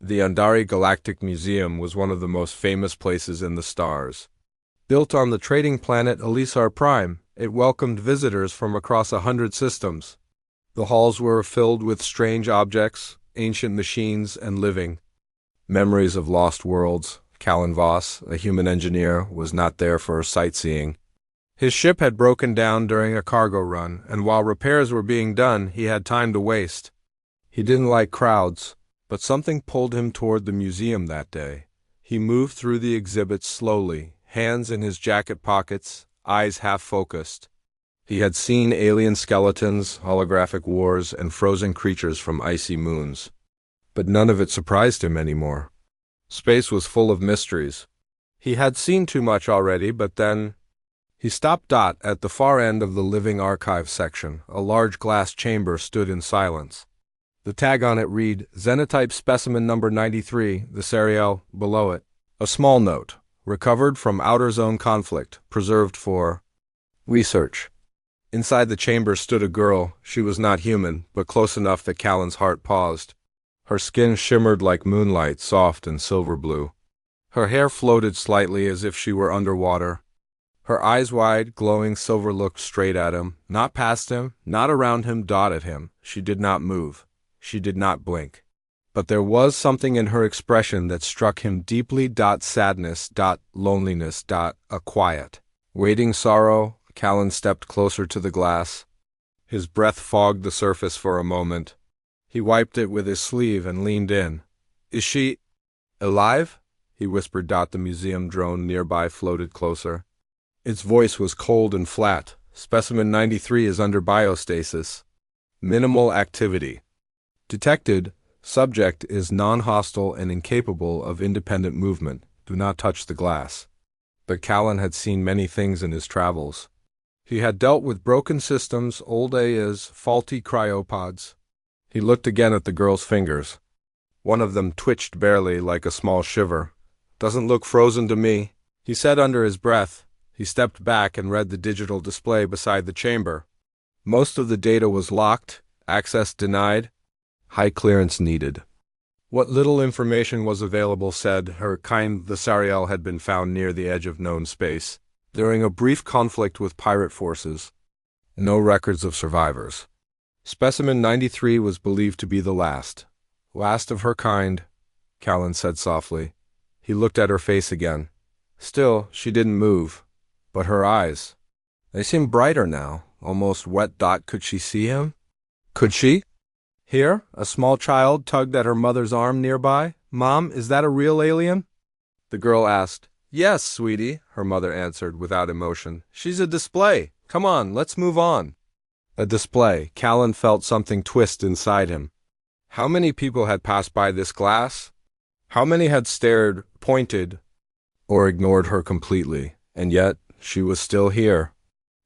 The Andari Galactic Museum was one of the most famous places in the stars. Built on the trading planet Elisar Prime, it welcomed visitors from across 100 systems. The halls were filled with strange objects, ancient machines, and living memories of lost worlds. Callan Voss, a human engineer, was not there for sightseeing. His ship had broken down during a cargo run, and while repairs were being done, he had time to waste. He didn't like crowds, but something pulled him toward the museum that day. He moved through the exhibits slowly, hands in his jacket pockets, eyes half-focused. He had seen alien skeletons, holographic wars, and frozen creatures from icy moons. But none of it surprised him anymore. Space was full of mysteries. He had seen too much already, but then he stopped. At the far end of the living archive section, a large glass chamber stood in silence. The tag on it read, Xenotype Specimen Number 93, the serial below it. A small note, recovered from outer zone conflict, preserved for research. Inside the chamber stood a girl. She was not human, but close enough that Callan's heart paused. Her skin shimmered like moonlight, soft and silver blue. Her hair floated slightly as if she were underwater. Her eyes wide, glowing silver looked straight at him, not past him, not around him, at him. She did not move. She did not blink. But there was something in her expression that struck him deeply. Sadness, loneliness, a quiet, waiting sorrow. Callan stepped closer to the glass. His breath fogged the surface for a moment. He wiped it with his sleeve and leaned in. Is she alive? He whispered. The museum drone nearby floated closer. Its voice was cold and flat. Specimen 93 is under biostasis. Minimal activity detected. Subject is non-hostile and incapable of independent movement. Do not touch the glass. But Callan had seen many things in his travels. He had dealt with broken systems, old AIs, faulty cryopods. He looked again at the girl's fingers. One of them twitched barely, like a small shiver. Doesn't look frozen to me, he said under his breath. He stepped back and read the digital display beside the chamber. Most of the data was locked, access denied, high clearance needed. What little information was available said her kind the Sariel had been found near the edge of known space, during a brief conflict with pirate forces. No records of survivors. Specimen 93 was believed to be the last of her kind, Callan said softly. He looked at her face again. Still, she didn't move. But her eyes, they seemed brighter now, almost wet. Could she see him? Could she? Here, a small child tugged at her mother's arm nearby. Mom, is that a real alien? The girl asked. Yes, sweetie, her mother answered without emotion. She's a display. Come on, let's move on. A display. Callan felt something twist inside him. How many people had passed by this glass? How many had stared, pointed, or ignored her completely? And yet, she was still here.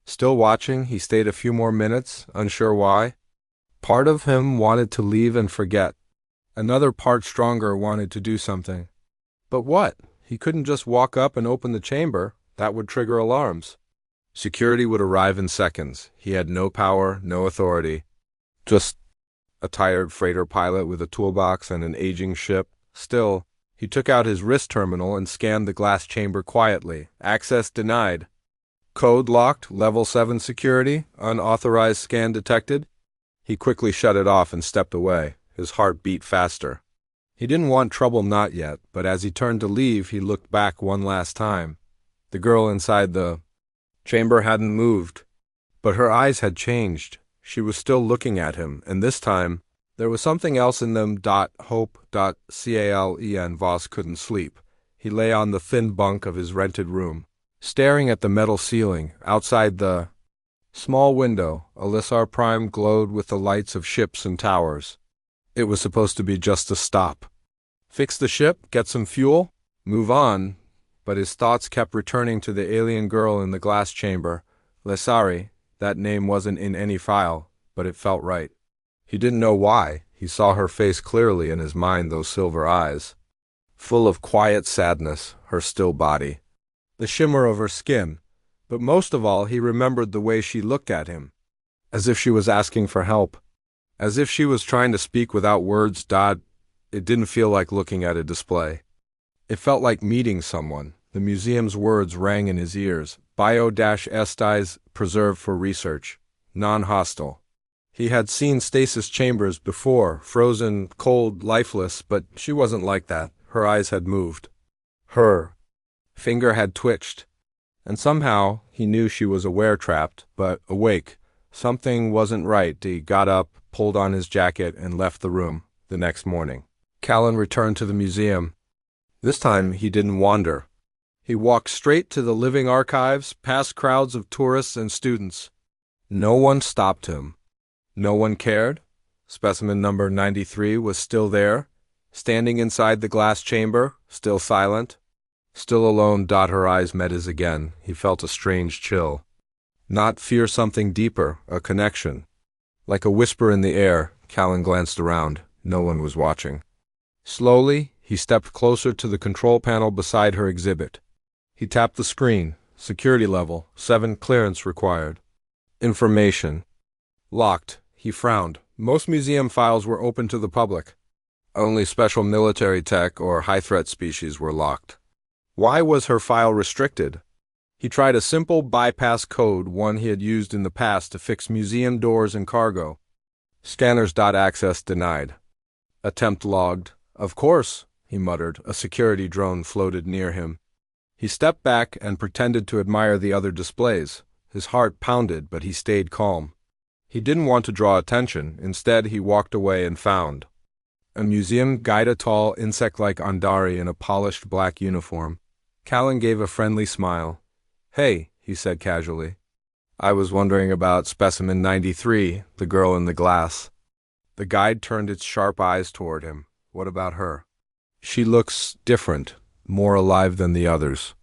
Still watching. He stayed a few more minutes, unsure why. Part of him wanted to leave and forget. Another part, stronger, wanted to do something. But what? He couldn't just walk up and open the chamber. That would trigger alarms. Security would arrive in seconds. He had no power, no authority. Just a tired freighter pilot with a toolbox and an aging ship. Still, he took out his wrist terminal and scanned the glass chamber quietly. Access denied. Code locked, level 7 security, unauthorized scan detected. He quickly shut it off and stepped away. His heart beat faster. He didn't want trouble, not yet, but as he turned to leave, he looked back one last time. The girl inside the chamber hadn't moved, but her eyes had changed. She was still looking at him, and this time, there was something else in them. Hope. Calen. Voss couldn't sleep. He lay on the thin bunk of his rented room, staring at the metal ceiling. Outside the small window, Elisar Prime glowed with the lights of ships and towers. It was supposed to be just a stop. Fix the ship, get some fuel, move on. But his thoughts kept returning to the alien girl in the glass chamber. Lesari, that name wasn't in any file, but it felt right. He didn't know why. He saw her face clearly in his mind, those silver eyes, full of quiet sadness, her still body, the shimmer of her skin. But most of all, he remembered the way she looked at him, as if she was asking for help, as if she was trying to speak without words. It didn't feel like looking at a display. It felt like meeting someone. The museum's words rang in his ears. Bio-Estis preserved for research. Non-hostile. He had seen stasis chambers before, frozen, cold, lifeless, but she wasn't like that. Her eyes had moved. Her finger had twitched. And somehow, he knew she was aware-trapped, but awake. Something wasn't right. He got up, pulled on his jacket, and left the room. The next morning, Callan returned to the museum. This time, he didn't wander. He walked straight to the living archives, past crowds of tourists and students. No one stopped him. No one cared. Specimen number 93 was still there, standing inside the glass chamber, still silent. Still alone. Her eyes met his again. He felt a strange chill. Not fear, something deeper, a connection. Like a whisper in the air, Callan glanced around. No one was watching. Slowly, he stepped closer to the control panel beside her exhibit. He tapped the screen. Security level, 7 clearance required. Information. Locked. He frowned. Most museum files were open to the public. Only special military tech or high-threat species were locked. Why was her file restricted? He tried a simple bypass code, one he had used in the past to fix museum doors and cargo. Scanners. Access denied. Attempt logged. Of course, he muttered. A security drone floated near him. He stepped back and pretended to admire the other displays. His heart pounded, but he stayed calm. He didn't want to draw attention. Instead, he walked away and found a museum guide, a tall, insect-like Andari in a polished black uniform. Callan gave a friendly smile. "Hey," he said casually. "I was wondering about specimen 93, the girl in the glass." The guide turned its sharp eyes toward him. "What about her?" "She looks different, more alive than the others."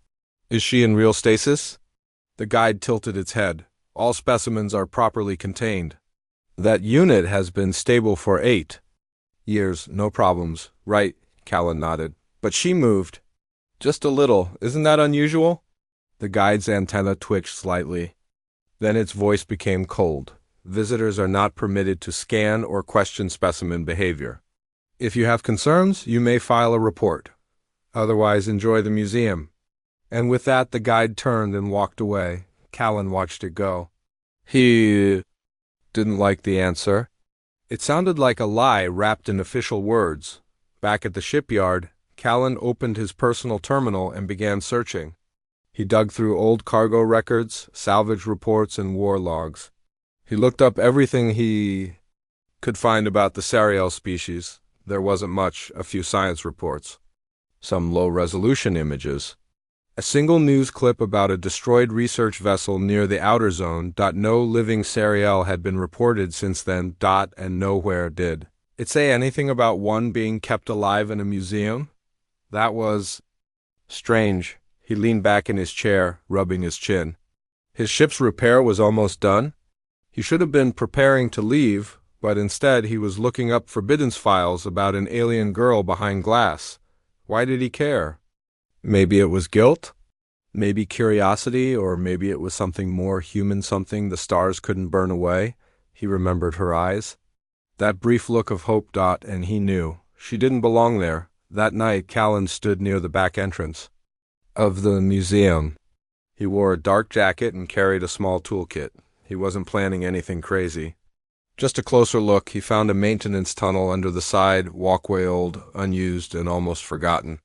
"Is she in real stasis?" The guide tilted its head. "All specimens are properly contained. That unit has been stable for 8 years, no problems." "Right," Callan nodded. "But she moved." "Just a little. Isn't that unusual?" The guide's antenna twitched slightly. Then its voice became cold. "Visitors are not permitted to scan or question specimen behavior. If you have concerns, you may file a report. Otherwise, enjoy the museum." And with that, the guide turned and walked away. Callan watched it go. He didn't like the answer. It sounded like a lie wrapped in official words. Back at the shipyard, Callan opened his personal terminal and began searching. He dug through old cargo records, salvage reports, and war logs. He looked up everything he could find about the Serial species. There wasn't much, a few science reports. Some low-resolution images. A single news clip about a destroyed research vessel near the outer zone. No living Serial had been reported since then. And nowhere did it say anything about one being kept alive in a museum. That was strange. He leaned back in his chair, rubbing his chin. His ship's repair was almost done. He should have been preparing to leave, but instead he was looking up Forbidden's files about an alien girl behind glass. Why did he care? Maybe it was guilt? Maybe curiosity, or maybe it was something more human, something the stars couldn't burn away. He remembered her eyes. That brief look of hope. And he knew. She didn't belong there. That night, Callan stood near the back entrance of the museum. He wore a dark jacket and carried a small toolkit. He wasn't planning anything crazy. Just a closer look, he found a maintenance tunnel under the side walkway, old, unused, and almost forgotten.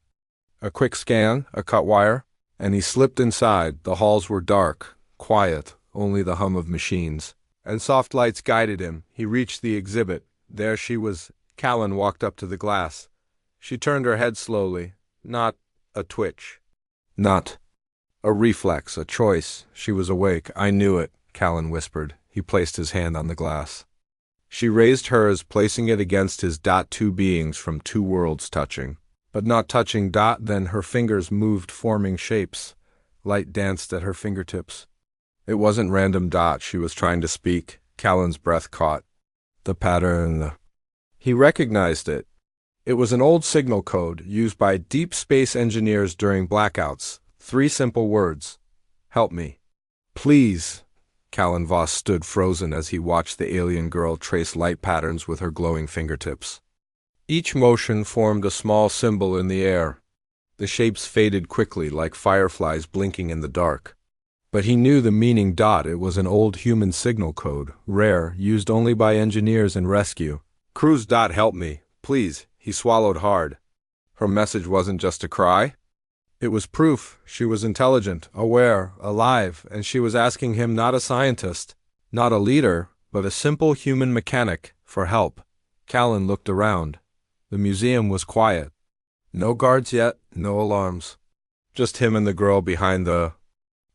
A quick scan, a cut wire, and he slipped inside. The halls were dark, quiet, only the hum of machines. And soft lights guided him. He reached the exhibit. There she was. Callan walked up to the glass. She turned her head slowly. Not a twitch. Not a reflex, a choice. She was awake. "I knew it," Callan whispered. He placed his hand on the glass. She raised hers, placing it against his. Two beings from two worlds touching. But not touching. Then her fingers moved, forming shapes. Light danced at her fingertips. It wasn't random. She was trying to speak. Callan's breath caught. The pattern. He recognized it. It was an old signal code used by deep space engineers during blackouts. 3 simple words. "Help me." "Please." Callan Voss stood frozen as he watched the alien girl trace light patterns with her glowing fingertips. Each motion formed a small symbol in the air. The shapes faded quickly like fireflies blinking in the dark. But he knew the meaning. It was an old human signal code, rare, used only by engineers in rescue. Cruz. Help me, please. He swallowed hard. Her message wasn't just a cry. It was proof. She was intelligent, aware, alive, and she was asking him, not a scientist, not a leader, but a simple human mechanic, for help. Callan looked around. The museum was quiet. No guards yet, no alarms. Just him and the girl behind the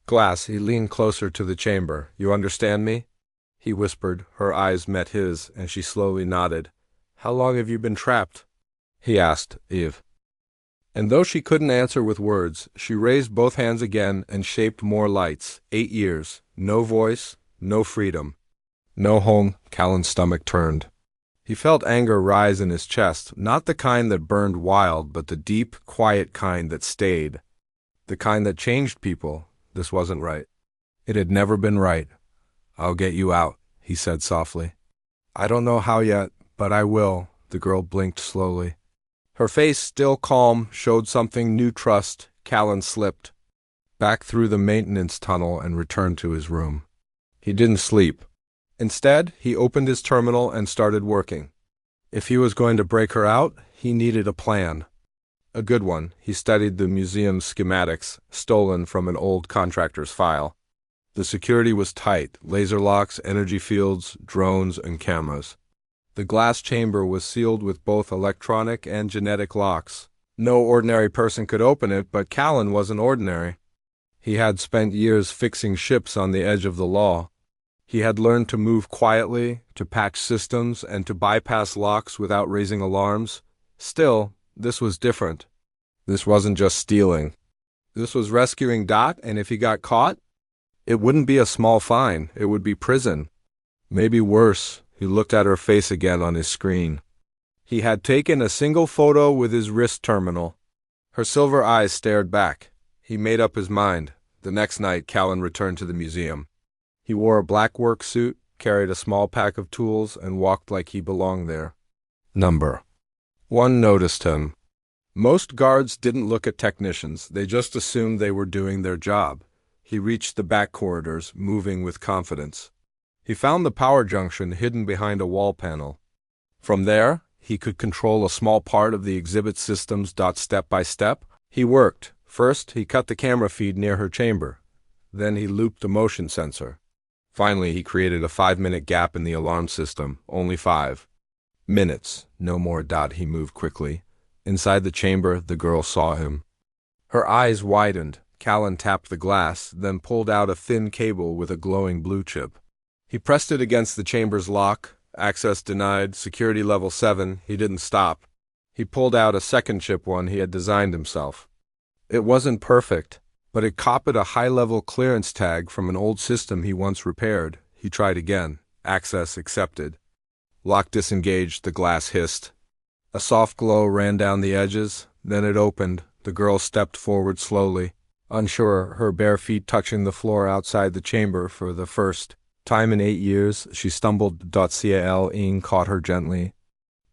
glass. He leaned closer to the chamber. You understand me? He whispered. Her eyes met his, and she slowly nodded. How long have you been trapped? He asked Eve. And though she couldn't answer with words, she raised both hands again and shaped more lights. 8 years. No voice, no freedom. No home. Callan's stomach turned. He felt anger rise in his chest, not the kind that burned wild, but the deep, quiet kind that stayed. The kind that changed people. This wasn't right. It had never been right. I'll get you out, he said softly. I don't know how yet, but I will. The girl blinked slowly. Her face, still calm, showed something new. Trust. Callan slipped back through the maintenance tunnel and returned to his room. He didn't sleep. Instead, he opened his terminal and started working. If he was going to break her out, he needed a plan. A good one. He studied the museum's schematics, stolen from an old contractor's file. The security was tight: laser locks, energy fields, drones, and cameras. The glass chamber was sealed with both electronic and genetic locks. No ordinary person could open it, but Callan wasn't ordinary. He had spent years fixing ships on the edge of the law. He had learned to move quietly, to patch systems, and to bypass locks without raising alarms. Still, this was different. This wasn't just stealing. This was rescuing Dot, and if he got caught, it wouldn't be a small fine. It would be prison. Maybe worse. He looked at her face again on his screen. He had taken a single photo with his wrist terminal. Her silver eyes stared back. He made up his mind. The next night, Callan returned to the museum. He wore a black work suit, carried a small pack of tools, and walked like he belonged there. Number 1 noticed him. Most guards didn't look at technicians. They just assumed they were doing their job. He reached the back corridors, moving with confidence. He found the power junction hidden behind a wall panel. From there, he could control a small part of the exhibit systems. Step by step, he worked. First, he cut the camera feed near her chamber. Then he looped the motion sensor. Finally, he created a 5-minute gap in the alarm system. Only 5 minutes. No more. He moved quickly. Inside the chamber, the girl saw him. Her eyes widened. Callan tapped the glass, then pulled out a thin cable with a glowing blue chip. He pressed it against the chamber's lock. Access denied. Security level 7. He didn't stop. He pulled out a second chip, one he had designed himself. It wasn't perfect, but it copied a high-level clearance tag from an old system he once repaired. He tried again. Access accepted. Lock disengaged. The glass hissed. A soft glow ran down the edges. Then it opened. The girl stepped forward slowly, unsure, her bare feet touching the floor outside the chamber for the first time in 8 years. She stumbled. Cal caught her gently.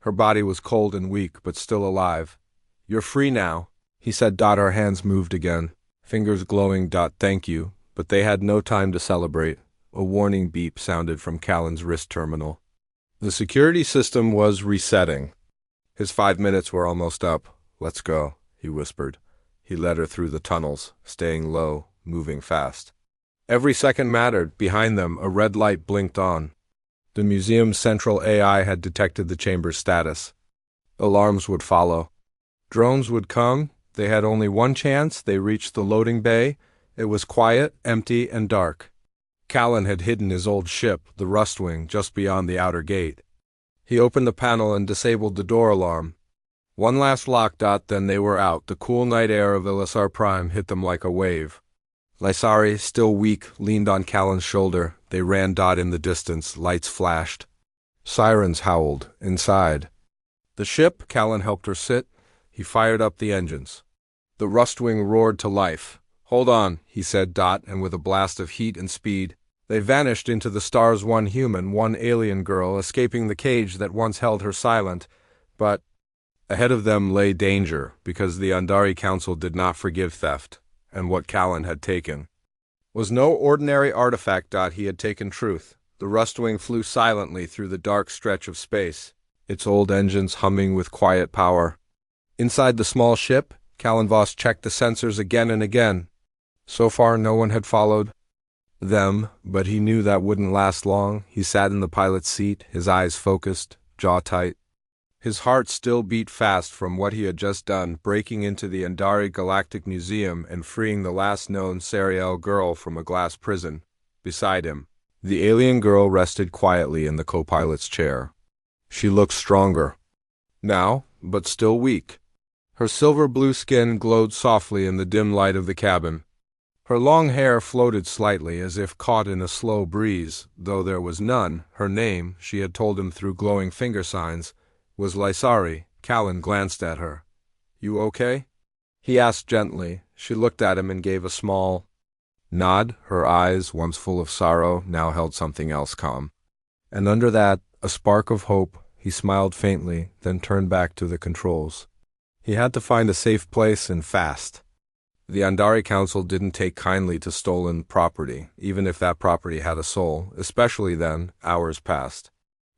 Her body was cold and weak, but still alive. You're free now, he said. Her hands moved again, fingers glowing. Thank you. But they had no time to celebrate. A warning beep sounded from Callan's wrist terminal. The security system was resetting. His 5 minutes were almost up. Let's go, he whispered. He led her through the tunnels, staying low, moving fast. Every second mattered. Behind them, a red light blinked on. The museum's central AI had detected the chamber's status. Alarms would follow. Drones would come. They had only one chance. They reached the loading bay. It was quiet, empty, and dark. Callan had hidden his old ship, the Rustwing, just beyond the outer gate. He opened the panel and disabled the door alarm. One last lock. Then they were out. The cool night air of LSR Prime hit them like a wave. Lysari, still weak, leaned on Callan's shoulder. They ran. In the distance, lights flashed. Sirens howled. Inside the ship, Callan helped her sit. He fired up the engines. The Rustwing roared to life. Hold on, he said. And with a blast of heat and speed, they vanished into the stars. One human, one alien girl, escaping the cage that once held her silent. But Ahead of them lay danger, because the Andari Council did not forgive theft, and what Callan had taken was no ordinary artifact. He had taken truth. The Rustwing flew silently through the dark stretch of space, its old engines humming with quiet power. Inside the small ship, Callan Voss checked the sensors again and again. So far, no one had followed them, but he knew that wouldn't last long. He sat in the pilot's seat, his eyes focused, jaw tight. His heart still beat fast from what he had just done, breaking into the Andari Galactic Museum and freeing the last known Serial girl from a glass prison. Beside him, the alien girl rested quietly in the co-pilot's chair. She looked stronger now, but still weak. Her silver-blue skin glowed softly in the dim light of the cabin. Her long hair floated slightly as if caught in a slow breeze, though there was none. Her name, she had told him through glowing finger signs, was Lysari. Callan glanced at her. "You okay?" he asked gently. She looked at him and gave a small nod. Her eyes, once full of sorrow, now held something else calm. And under that, a spark of hope. He smiled faintly, then turned back to the controls. He had to find a safe place and fast. The Andari Council didn't take kindly to stolen property, even if that property had a soul, especially then. Hours passed.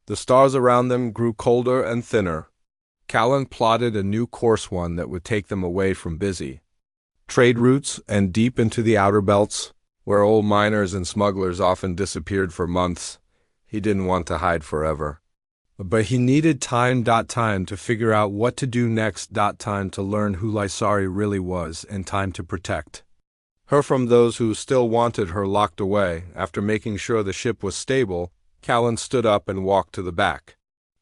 The stars around them grew colder and thinner. Callan plotted a new course, one that would take them away from busy trade routes and deep into the outer belts, where old miners and smugglers often disappeared for months. He didn't want to hide forever. But he needed time to figure out what to do next. Time to learn who Lysari really was, and time to protect her from those who still wanted her locked away. After making sure the ship was stable, Callan stood up and walked to the back.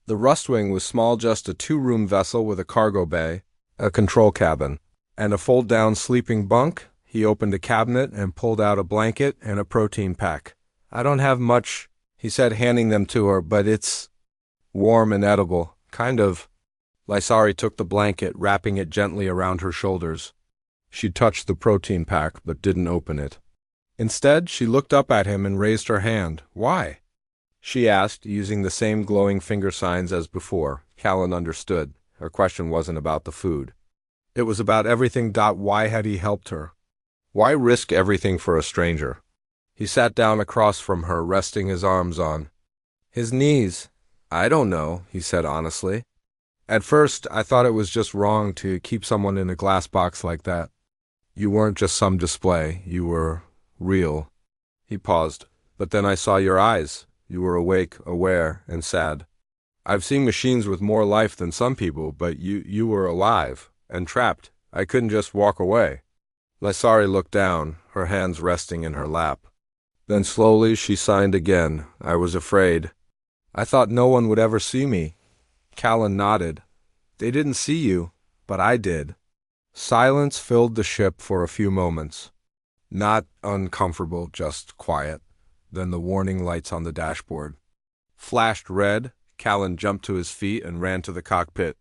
The Rustwing was small, just a 2-room vessel with a cargo bay, a control cabin, and a fold-down sleeping bunk. He opened a cabinet and pulled out a blanket and a protein pack. "I don't have much," he said, handing them to her, "but it's warm and edible, kind of." Lysari took the blanket, wrapping it gently around her shoulders. She touched the protein pack, but didn't open it. Instead, she looked up at him and raised her hand. "Why?" she asked, using the same glowing finger signs as before. Callan understood. Her question wasn't about the food. It was about everything. Why had he helped her? Why risk everything for a stranger? He sat down across from her, resting his arms on his knees. "I don't know," he said honestly. "At first, I thought it was just wrong to keep someone in a glass box like that. You weren't just some display. You were real." He paused. "But then I saw your eyes. You were awake, aware, and sad. I've seen machines with more life than some people, but you were alive and trapped. I couldn't just walk away." Lysari looked down, her hands resting in her lap. Then slowly she signed again. "I was afraid. I thought no one would ever see me." Callan nodded. "They didn't see you, but I did." Silence filled the ship for a few moments. Not uncomfortable, just quiet. Then the warning lights on the dashboard flashed red. Callan jumped to his feet and ran to the cockpit.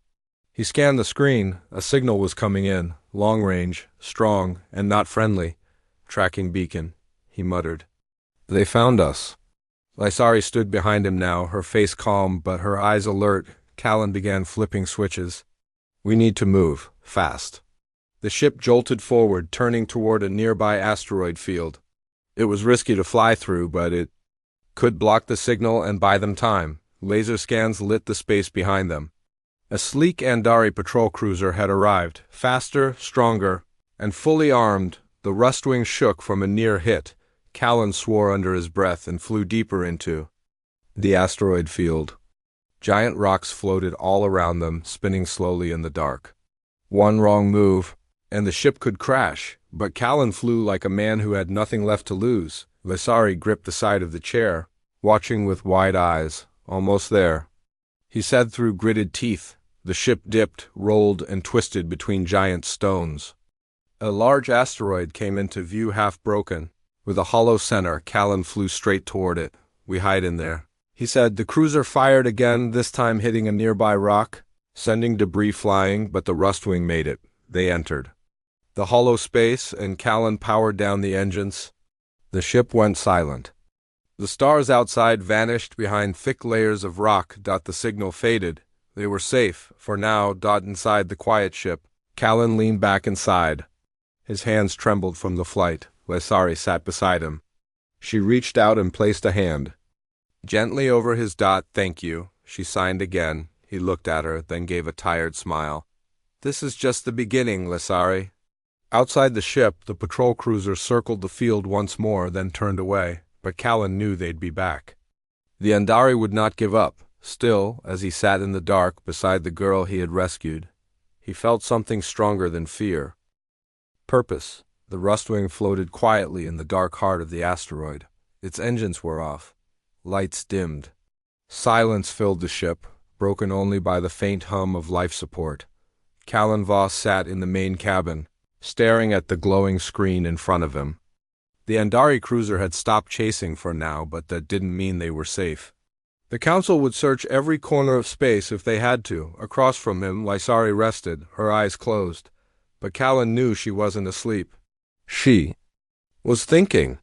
He scanned the screen. A signal was coming in, long range, strong, and not friendly. "Tracking beacon," he muttered. "They found us." Lysari stood behind him now, her face calm but her eyes alert. Callan began flipping switches. "We need to move, fast." The ship jolted forward, turning toward a nearby asteroid field. It was risky to fly through, but it could block the signal and buy them time. Laser scans lit the space behind them. A sleek Andari patrol cruiser had arrived, faster, stronger, and fully armed. The Rustwing shook from a near hit. Callan swore under his breath and flew deeper into the asteroid field. Giant rocks floated all around them, spinning slowly in the dark. One wrong move, and the ship could crash, but Callan flew like a man who had nothing left to lose. Lysari gripped the side of the chair, watching with wide eyes. "Almost there," he said through gritted teeth. The ship dipped, rolled, and twisted between giant stones. A large asteroid came into view, half broken. With a hollow center, Callan flew straight toward it. "We hide in there," he said. The cruiser fired again, this time hitting a nearby rock, sending debris flying, but the Rustwing made it. They entered the hollow space, and Callan powered down the engines. The ship went silent. The stars outside vanished behind thick layers of rock. The signal faded. They were safe, for now, inside the quiet ship. Callan leaned back inside. His hands trembled from the flight. Lesari sat beside him. She reached out and placed a hand gently over his. Thank you, she signed again. He looked at her, then gave a tired smile. This is just the beginning, Lesari. Outside the ship, the patrol cruiser circled the field once more, then turned away, but Callan knew they'd be back. The Andari would not give up. Still, as he sat in the dark beside the girl he had rescued, he felt something stronger than fear. Purpose. The Rustwing floated quietly in the dark heart of the asteroid. Its engines were off. Lights dimmed. Silence filled the ship, broken only by the faint hum of life support. Callan Voss sat in the main cabin, staring at the glowing screen in front of him. The Andari cruiser had stopped chasing for now, but that didn't mean they were safe. The Council would search every corner of space if they had to. Across from him, Lesari rested, her eyes closed. But Callan knew she wasn't asleep. She was thinking.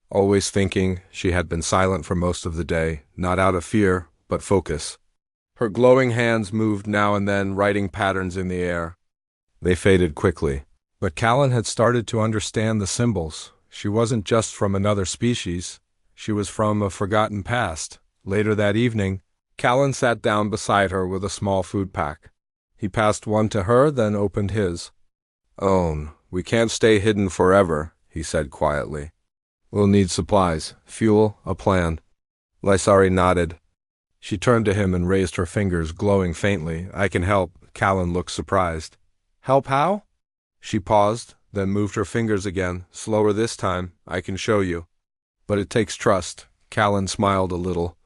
Always thinking. She had been silent for most of the day, not out of fear, but focus. Her glowing hands moved now and then, writing patterns in the air. They faded quickly. But Callan had started to understand the symbols. She wasn't just from another species. She was from a forgotten past. Later that evening, Callan sat down beside her with a small food pack. He passed one to her, then opened his. "Own, we can't stay hidden forever," he said quietly. "We'll need supplies, fuel, a plan." Lesari nodded. She turned to him and raised her fingers, glowing faintly. "I can help." Callan looked surprised. "Help how?" She paused, then moved her fingers again, slower this time. "I can show you. But it takes trust." Callan smiled a little.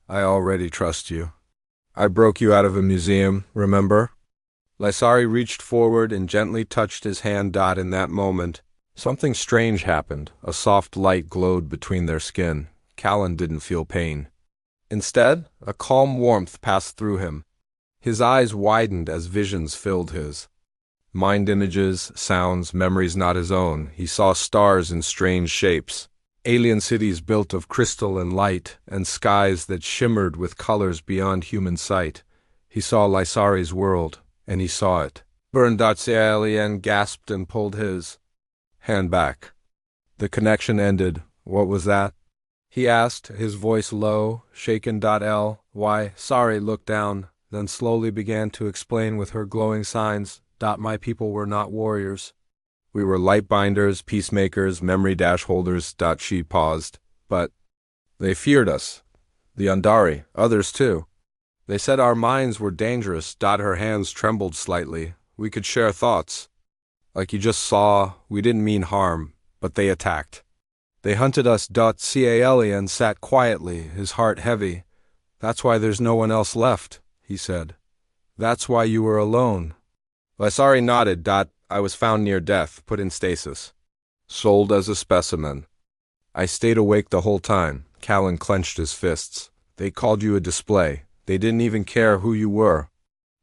"I already trust you. I broke you out of a museum, remember?" Lesari reached forward and gently touched his hand. In that moment, something strange happened. A soft light glowed between their skin. Callan didn't feel pain. Instead, a calm warmth passed through him. His eyes widened as visions filled his. Mind images, sounds, memories not his own. He saw stars in strange shapes. Alien cities built of crystal and light, and skies that shimmered with colors beyond human sight. He saw Lesari's world, and he saw it. Alien gasped and pulled his hand back. The connection ended. "What was that?" he asked, his voice low, shaken. Why, sorry, looked down, then slowly began to explain with her glowing signs. My people were not warriors. We were lightbinders, peacemakers, memory holders. She paused. But they feared us. The Andari, others too. They said our minds were dangerous. Her hands trembled slightly. We could share thoughts. Like you just saw, we didn't mean harm, but they attacked. They hunted us. Callan sat quietly, his heart heavy. "That's why there's no one else left," he said. "That's why you were alone." Lesari nodded. "I was found near death, put in stasis. Sold as a specimen. I stayed awake the whole time." Callan clenched his fists. "They called you a display. They didn't even care who you were."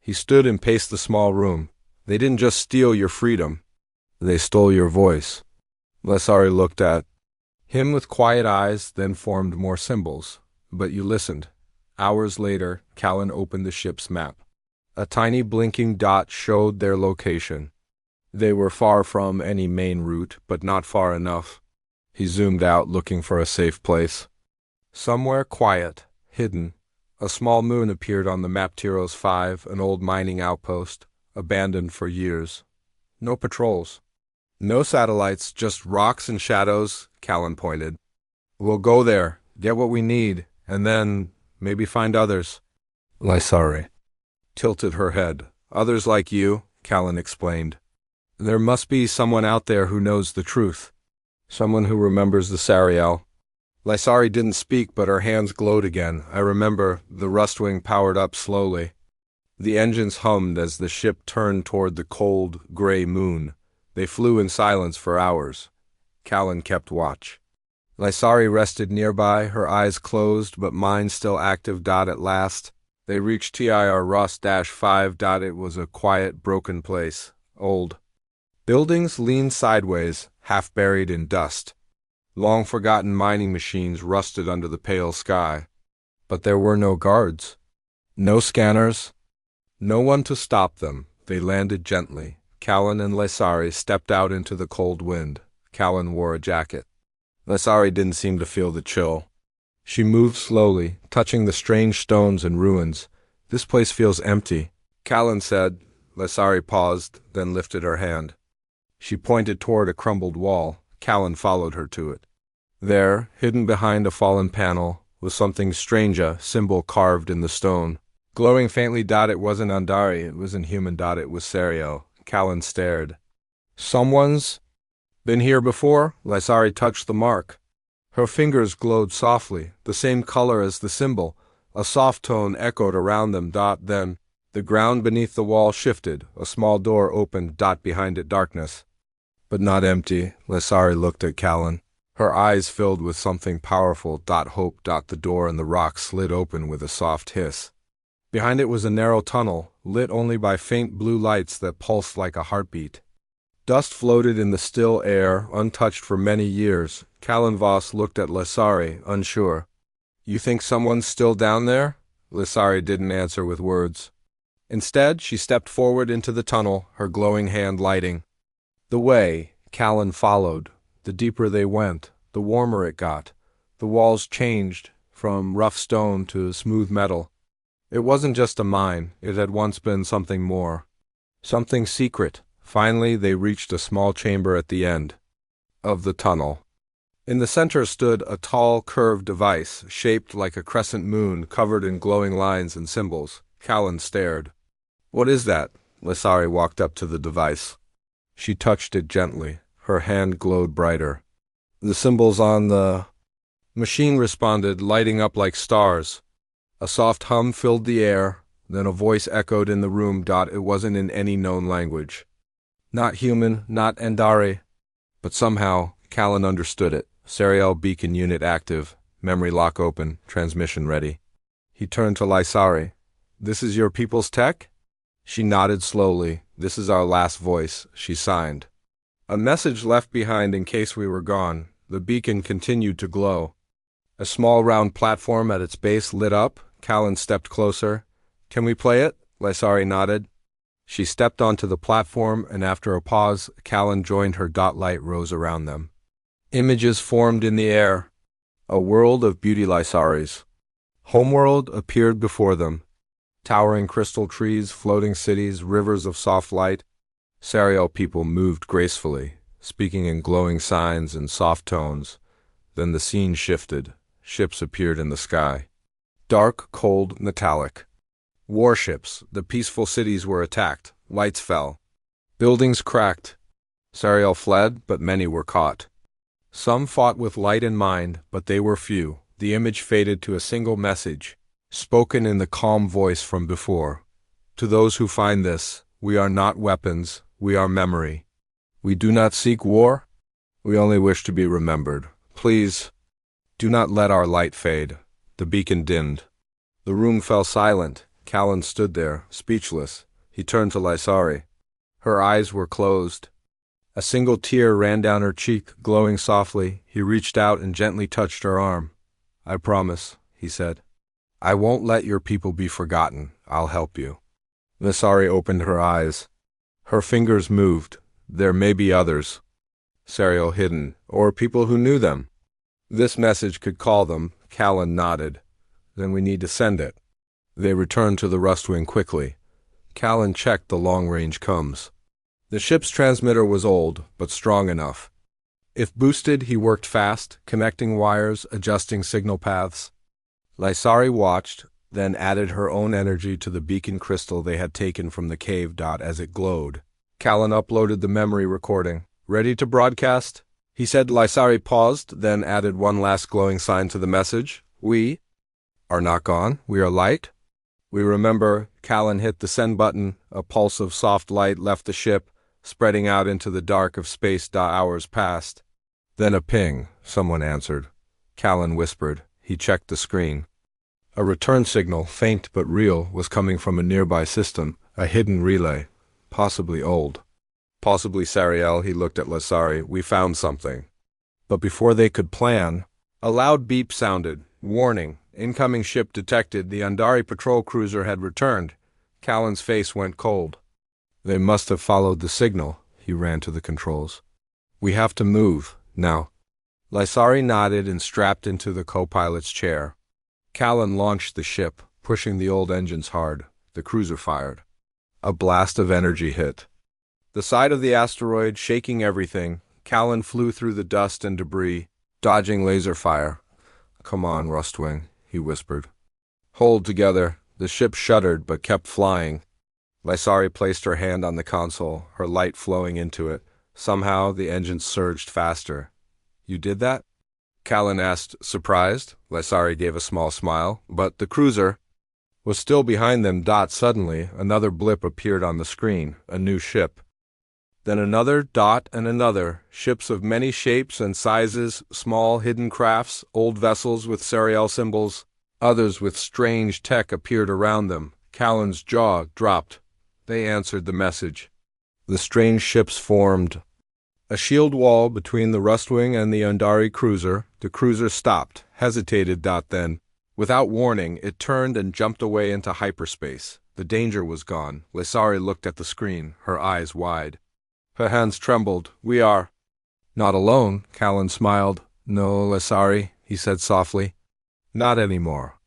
He stood and paced the small room. "They didn't just steal your freedom. They stole your voice." Lesari looked at him with quiet eyes, then formed more symbols. "But you listened." Hours later, Callan opened the ship's map. A tiny blinking dot showed their location. They were far from any main route, but not far enough. He zoomed out, looking for a safe place. Somewhere quiet, hidden, a small moon appeared on the map. Tyros 5, an old mining outpost, abandoned for years. No patrols. No satellites, just rocks and shadows, Callan pointed. "We'll go there, get what we need, and then maybe find others." Lesari tilted her head. "Others like you," Callan explained. "There must be someone out there who knows the truth. Someone who remembers the Sariel." Lesari didn't speak, but her hands glowed again. "I remember." The Rustwing powered up slowly. The engines hummed as the ship turned toward the cold, gray moon. They flew in silence for hours. Callan kept watch. Lesari rested nearby, her eyes closed, but mind still active. At last, they reached TIR Ross-5. It was a quiet, broken place. Old buildings leaned sideways, half buried in dust. Long-forgotten mining machines rusted under the pale sky. But there were no guards. No scanners. No one to stop them. They landed gently. Callan and Lysari stepped out into the cold wind. Callan wore a jacket. Lysari didn't seem to feel the chill. She moved slowly, touching the strange stones and ruins. This place feels empty, Callan said. Lysari paused, then lifted her hand. She pointed toward a crumbled wall. Callan followed her to it. There, hidden behind a fallen panel, was something strange, a symbol carved in the stone. Glowing faintly. It wasn't Andari, it wasn't human. It was Serial. Callan stared. Someone's been here before? Lysari touched the mark. Her fingers glowed softly, the same color as the symbol. A soft tone echoed around them. Then, the ground beneath the wall shifted. A small door opened. Behind it, darkness. But not empty. Lysari looked at Callan. Her eyes filled with something powerful. Hope. The door in the rock slid open with a soft hiss. Behind it was a narrow tunnel, lit only by faint blue lights that pulsed like a heartbeat. Dust floated in the still air, untouched for many years. Callan Voss looked at Lysari, unsure. You think someone's still down there? Lysari didn't answer with words. Instead, she stepped forward into the tunnel, her glowing hand lighting the way. Callan followed. The deeper they went, the warmer it got. The walls changed from rough stone to smooth metal. It wasn't just a mine, it had once been something more. Something secret. Finally, they reached a small chamber at the end of the tunnel. In the center stood a tall, curved device, shaped like a crescent moon, covered in glowing lines and symbols. Callan stared. What is that? Lysari walked up to the device. She touched it gently. Her hand glowed brighter. The symbols on the machine responded, lighting up like stars. A soft hum filled the air, then a voice echoed in the room. It wasn't in any known language. Not human, not Andari. But somehow, Callan understood it. Serial beacon unit active, memory lock open, transmission ready. He turned to Lysari. This is your people's tech? She nodded slowly. This is our last voice, she signed. A message left behind in case we were gone. The beacon continued to glow. A small round platform at its base lit up. Callan stepped closer. Can we play it? Lysari nodded. She stepped onto the platform, and after a pause, Callan joined her. Light rose around them. Images formed in the air. A world of beauty. Lysari's homeworld appeared before them. Towering crystal trees, floating cities, rivers of soft light. Serial people moved gracefully, speaking in glowing signs and soft tones. Then the scene shifted. Ships appeared in the sky. Dark, cold, metallic. Warships. The peaceful cities were attacked. Lights fell. Buildings cracked. Serial fled, but many were caught. Some fought with light in mind, but they were few. The image faded to a single message, spoken in the calm voice from before. To those who find this, we are not weapons, we are memory. We do not seek war. We only wish to be remembered. Please, do not let our light fade. The beacon dimmed. The room fell silent. Callan stood there, speechless. He turned to Lysari. Her eyes were closed. A single tear ran down her cheek, glowing softly. He reached out and gently touched her arm. I promise, he said. I won't let your people be forgotten. I'll help you. Lysari opened her eyes. Her fingers moved. There may be others. Serial hidden, or people who knew them. This message could call them. Callan nodded. Then we need to send it. They returned to the Rustwing quickly. Callan checked the long-range comms. The ship's transmitter was old, but strong enough. If boosted, he worked fast, connecting wires, adjusting signal paths. Lysari watched, then added her own energy to the beacon crystal they had taken from the cave. As it glowed, Callan uploaded the memory recording. Ready to broadcast? He said. Lysari paused, then added one last glowing sign to the message. We are not gone. We are light. We remember. Callan hit the send button. A pulse of soft light left the ship, spreading out into the dark of space. Hours passed. Then a ping. Someone answered. Callan whispered. He checked the screen. A return signal, faint but real, was coming from a nearby system, a hidden relay. Possibly old. Possibly Sariel. He looked at Lysari. We found something. But before they could plan, a loud beep sounded. Warning. Incoming ship detected. The Andari patrol cruiser had returned. Callan's face went cold. They must have followed the signal. He ran to the controls. We have to move, now. Lysari nodded and strapped into the co-pilot's chair. Callan launched the ship, pushing the old engines hard. The cruiser fired. A blast of energy hit the side of the asteroid, shaking everything. Callan flew through the dust and debris, dodging laser fire. Come on, Rustwing, he whispered. Hold together. The ship shuddered but kept flying. Lysari placed her hand on the console, her light flowing into it. Somehow the engines surged faster. You did that? Callan asked, surprised. Lysari gave a small smile, but the cruiser was still behind them. Suddenly, another blip appeared on the screen, a new ship. Then another dot and another, ships of many shapes and sizes, small hidden crafts, old vessels with serial symbols. Others with strange tech appeared around them. Callan's jaw dropped. They answered the message. The strange ships formed a shield wall between the Rustwing and the Undari cruiser. The cruiser stopped, hesitated. Then, without warning, it turned and jumped away into hyperspace. The danger was gone. Lysari looked at the screen, her eyes wide. Her hands trembled. We are not alone, Callan smiled. No, Lysari, he said softly. Not anymore.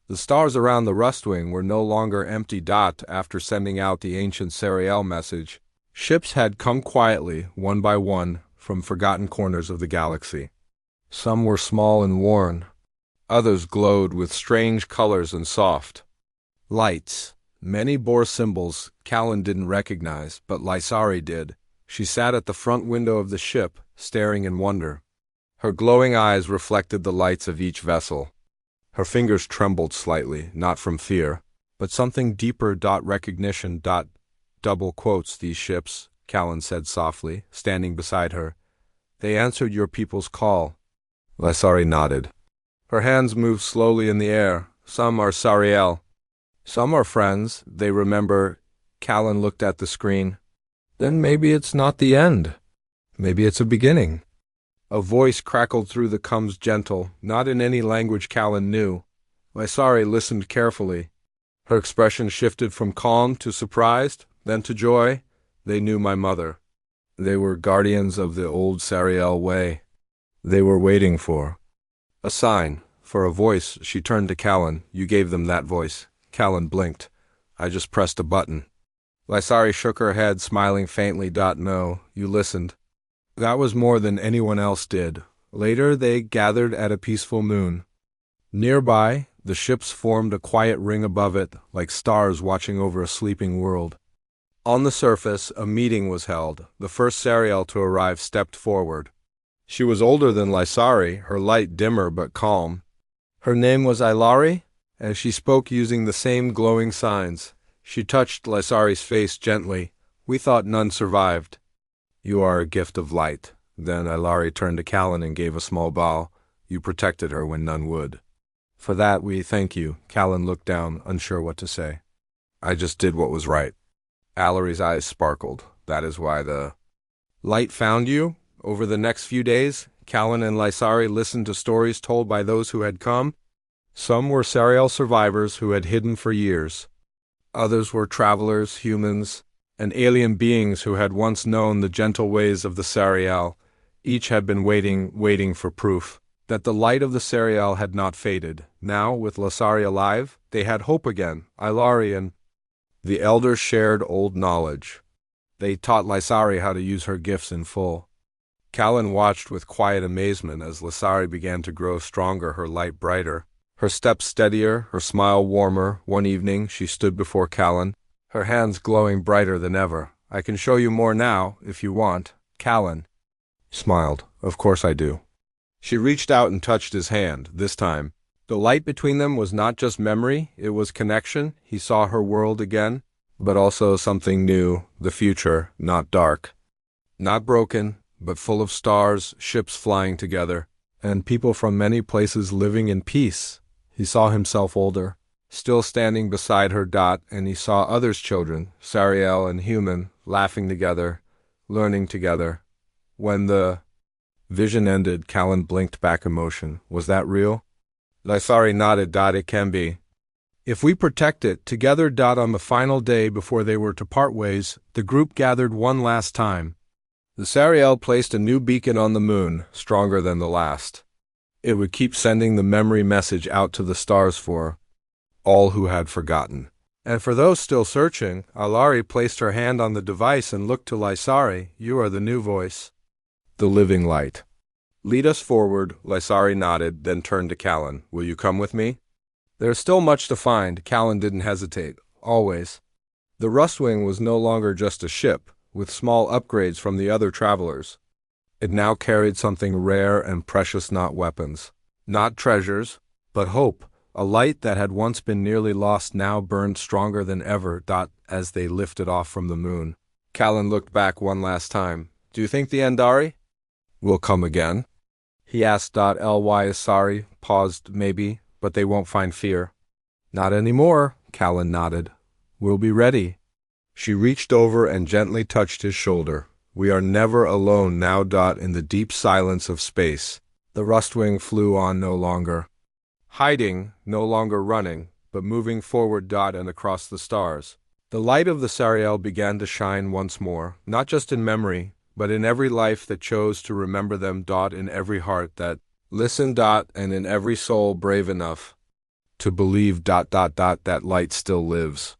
The stars around the Rustwing were no longer empty. After sending out the ancient serial message, ships had come quietly, one by one, from forgotten corners of the galaxy. Some were small and worn. Others glowed with strange colors and soft lights. Many bore symbols Callan didn't recognize, but Lysari did. She sat at the front window of the ship, staring in wonder. Her glowing eyes reflected the lights of each vessel. Her fingers trembled slightly, not from fear, but something deeper. Recognition. Double quotes, these ships, Callan said softly, standing beside her. They answered your people's call. Lysari nodded. Her hands moved slowly in the air. Some are Sariel. Some are friends. They remember. Callan looked at the screen. Then maybe it's not the end. Maybe it's a beginning. A voice crackled through the comms, gentle, not in any language Callan knew. Lysari listened carefully. Her expression shifted from calm to surprised, then to joy. They knew my mother. They were guardians of the old Sariel way. They were waiting for a sign, for a voice. She turned to Callan. You gave them that voice. Callan blinked. I just pressed a button. Lysari shook her head, smiling faintly. No, you listened. That was more than anyone else did. Later they gathered at a peaceful moon. Nearby, the ships formed a quiet ring above it, like stars watching over a sleeping world. On the surface, a meeting was held. The first Sariel to arrive stepped forward. She was older than Lysari, her light dimmer but calm. Her name was Ilari, and she spoke using the same glowing signs. She touched Lysari's face gently. We thought none survived. You are a gift of light. Then Ilari turned to Callan and gave a small bow. You protected her when none would. For that we thank you. Callan looked down, unsure what to say. I just did what was right. Ilari's eyes sparkled. That is why the light found you? Over the next few days, Callan and Lysari listened to stories told by those who had come. Some were Sariel survivors who had hidden for years. Others were travelers, humans, and alien beings who had once known the gentle ways of the Sariel. Each had been waiting for proof that the light of the Sariel had not faded. Now, with Lysari alive, they had hope again. Ilari and the elders shared old knowledge. They taught Lysari how to use her gifts in full. Callan watched with quiet amazement as Lysari began to grow stronger, her light brighter, her steps steadier, her smile warmer. One evening, she stood before Callan, her hands glowing brighter than ever. I can show you more now, if you want. Callan smiled. Of course I do. She reached out and touched his hand, this time. The light between them was not just memory, it was connection. He saw her world again, but also something new, the future, not dark. Not broken, but full of stars, ships flying together, and people from many places living in peace. He saw himself older, still standing beside her. And he saw others' children, Sariel and human, laughing together, learning together. When the vision ended, Callan blinked back emotion. Was that real? Lysari nodded. It can be. If we protect it together. On the final day before they were to part ways, the group gathered one last time. The Sariel placed a new beacon on the moon, stronger than the last. It would keep sending the memory message out to the stars for all who had forgotten. And for those still searching, Alari placed her hand on the device and looked to Lysari. You are the new voice. The living light. Lead us forward. Lysari nodded, then turned to Callan. Will you come with me? There's still much to find. Callan didn't hesitate. Always. The Rustwing was no longer just a ship, with small upgrades from the other travelers. It now carried something rare and precious, not weapons, not treasures, but hope. A light that had once been nearly lost now burned stronger than ever. As they lifted off from the moon, Callan looked back one last time. Do you think the Andari will come again? He asked. Lysari paused. Maybe, but they won't find fear. Not anymore, Callan nodded. We'll be ready. She reached over and gently touched his shoulder. We are never alone now. In the deep silence of space, the Rustwing flew on, no longer hiding, no longer running, but moving forward. And across the stars, the light of the Sariel began to shine once more, not just in memory, but in every life that chose to remember them. In every heart that listened. And in every soul brave enough to believe. That light still lives.